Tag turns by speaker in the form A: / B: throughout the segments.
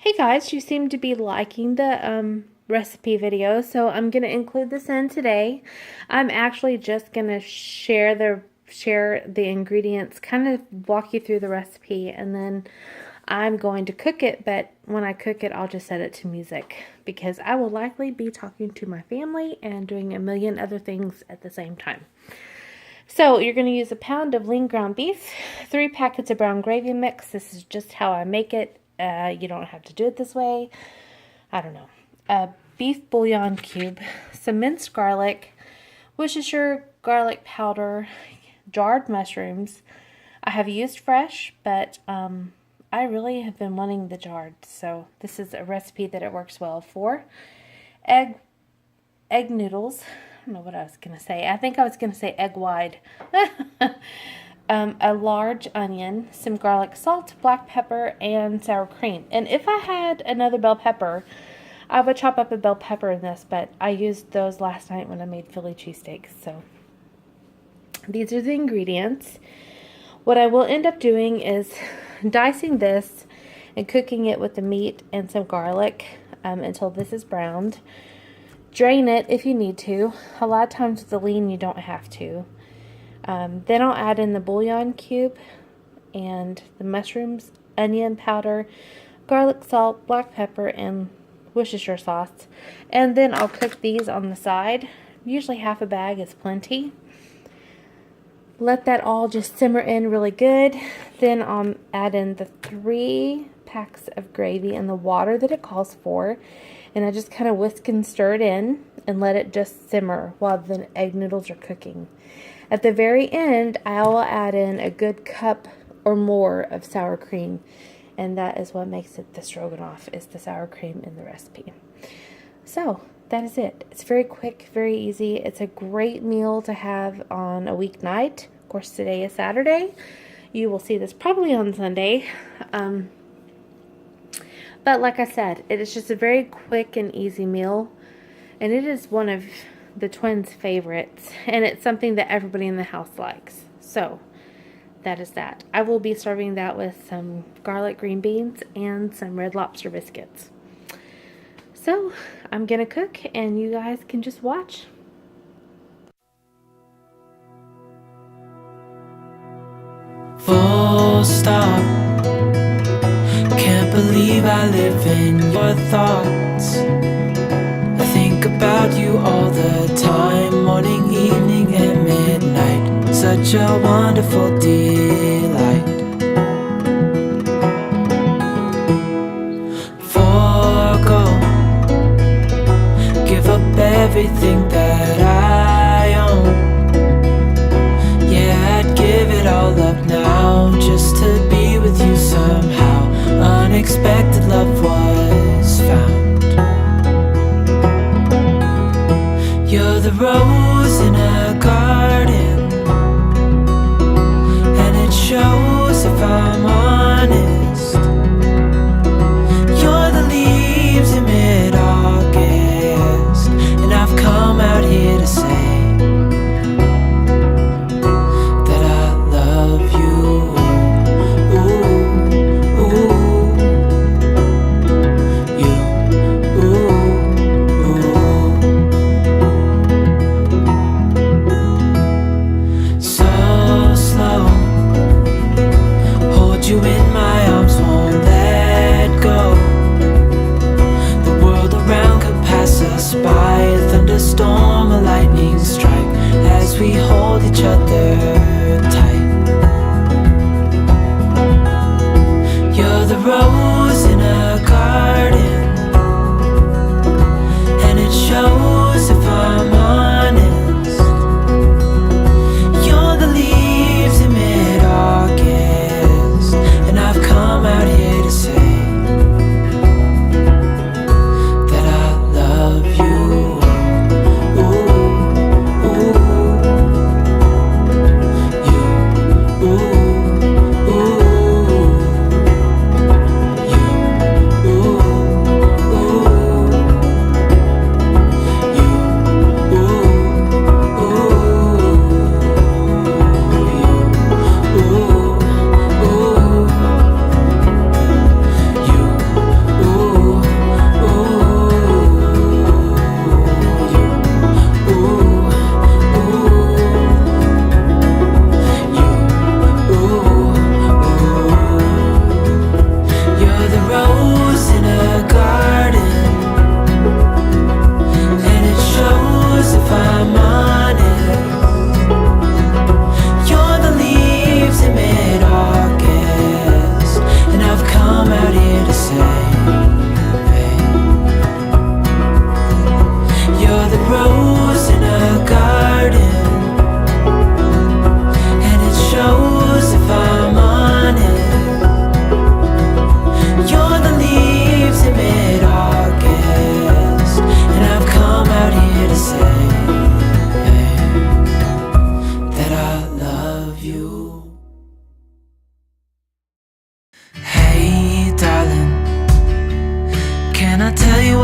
A: Hey guys, you seem to be liking the recipe video, so I'm going to include this in today. I'm actually just going to share the ingredients, kind of walk you through the recipe, and then I'm going to cook it, but when I cook it, I'll just set it to music because I will likely be talking to my family and doing a million other things at the same time. So you're going to use a pound of lean ground beef, 3 packets of brown gravy mix. This is just how I make it. You don't have to do it this way. I don't know. A beef bouillon cube, some minced garlic, Worcestershire garlic powder, jarred mushrooms. I have used fresh, but I really have been wanting the jarred, so this is a recipe that it works well for. Egg noodles. I don't know what I was going to say. I think I was going to say egg wide. A large onion, some garlic salt, black pepper, and sour cream. And if I had another bell pepper, I would chop up a bell pepper in this, but I used those last night when I made Philly cheesesteaks. So these are the ingredients. What I will end up doing is dicing this and cooking it with the meat and some garlic until this is browned. Drain it if you need to. A lot of times with the lean, you don't have to. Then I'll add in the bouillon cube and the mushrooms, onion powder, garlic salt, black pepper, and Worcestershire sauce. And then I'll cook these on the side. Usually half a bag is plenty. Let that all just simmer in really good. Then I'll add in the 3 packs of gravy and the water that it calls for. And I just kind of whisk and stir it in and let it just simmer while the egg noodles are cooking. At the very end, I will add in a good cup or more of sour cream, and that is what makes it the stroganoff, is the sour cream in the recipe. So, that is it. It's very quick, very easy. It's a great meal to have on a weeknight. Of course, today is Saturday. You will see this probably on Sunday. But like I said, it is just a very quick and easy meal, and it is one of the twins' favorites, and it's something that everybody in the house likes. So that is that. I will be serving that with some garlic green beans and some Red Lobster biscuits. So I'm gonna cook and you guys can just watch.
B: Full stop. Can't believe I live in your thoughts. Think about you all the time, morning, evening, and midnight. Such a wonderful delight. Forgo, give up everything that I own. Yeah, I'd give it all up now just to be with you somehow. Unexpected love was found. You're the rose in a garden, and it shows if I'm honest. You're the leaves in mid-August, and I've come out here to say that I love you. Ooh, ooh.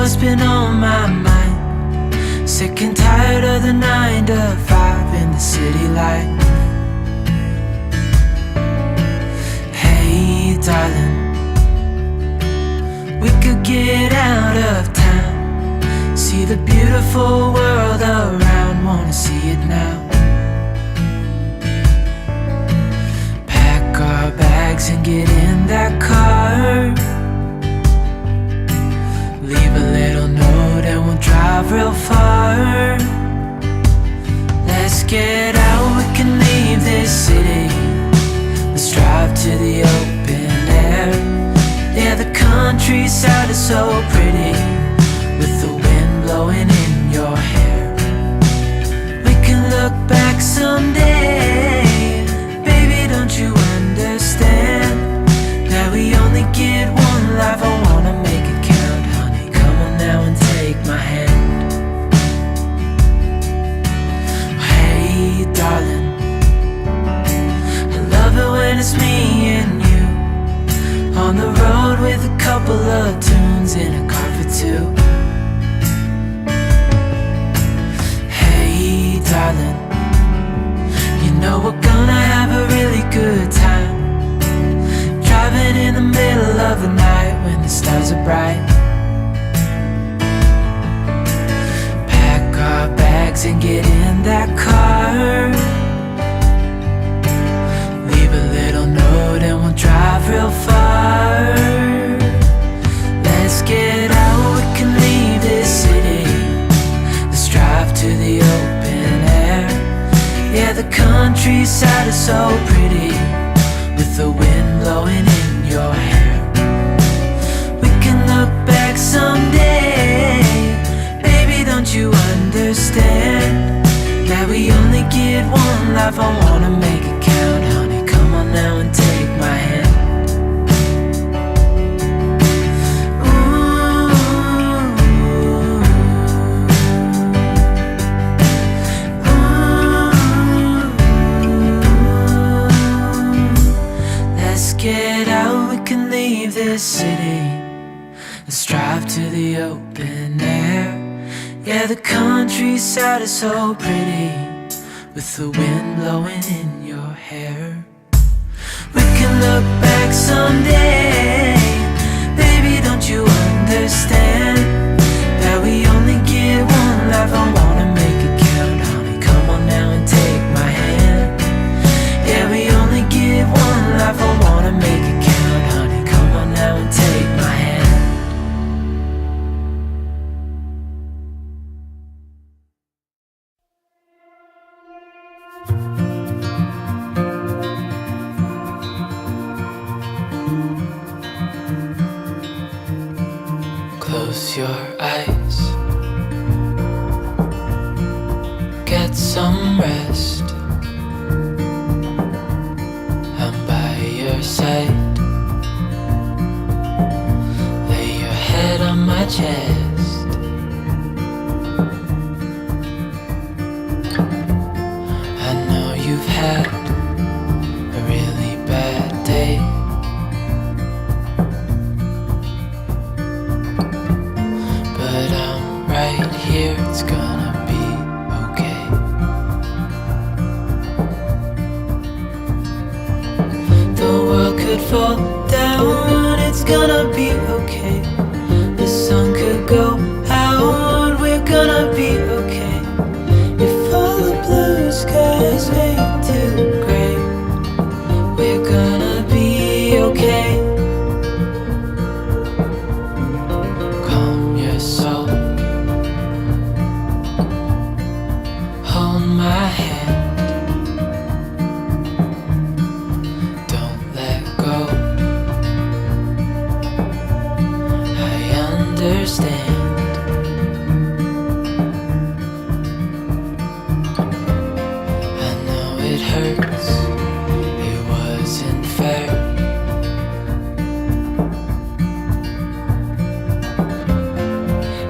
B: what's been on my mind. Sick and tired of the 9 to 5 in the city life. Hey darling, we could get out of town, see the beautiful world around, wanna see it now. Pack our bags and get in that car, leave a little note and we'll drive real far. Let's get out, we can leave this city. Let's drive to the open air. Yeah, the countryside is so pretty, with the wind blowing in your hair. We can look back someday. Baby, don't you understand that we only get one life? I wanna make it count, honey. Come on now and take my hand. Hey darling, I love it when it's me and you on the road with a couple of tunes in a car for two. Hey darling, you know we're gonna have a really good time, driving in the middle of the night when the stars are bright. Pack our bags and get in that car, leave a little note and we'll drive real far. Let's get out, we can leave this city. Let's drive to the open air. Yeah, the countryside is so pretty, with the wind blowing in your hair. We can look back someday. Baby, don't you understand that we only get one life? I wanna make it count, honey. Come on now and take my hand. Get out, we can leave this city. Let's drive to the open air. Yeah, the countryside is so pretty, with the wind blowing in your hair. We can look back someday. Baby, don't you understand that we only get one life? I wanna make it count, honey. Come on now and take my hand. Yeah, we only get one life. I wanna make it count, honey. Come on now and take my hand. Close your eyes, get some rest. I'm by your side. Lay your head on my chest. I know you've had a really bad day, but I'm right here, it's gonna be okay. The world could fall down, it's gonna be okay. The sun could go out, we're gonna be okay. If all the blue skies fade to gray, we're gonna be okay. Calm your soul, hold my hand, don't let go. I understand. I know it hurts, it wasn't fair.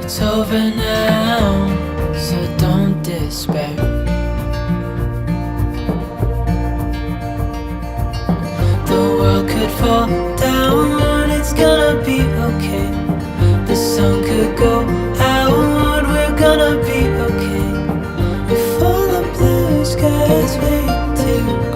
B: It's over now, so don't despair. The world could fall down, it's gonna be okay. The sun could go you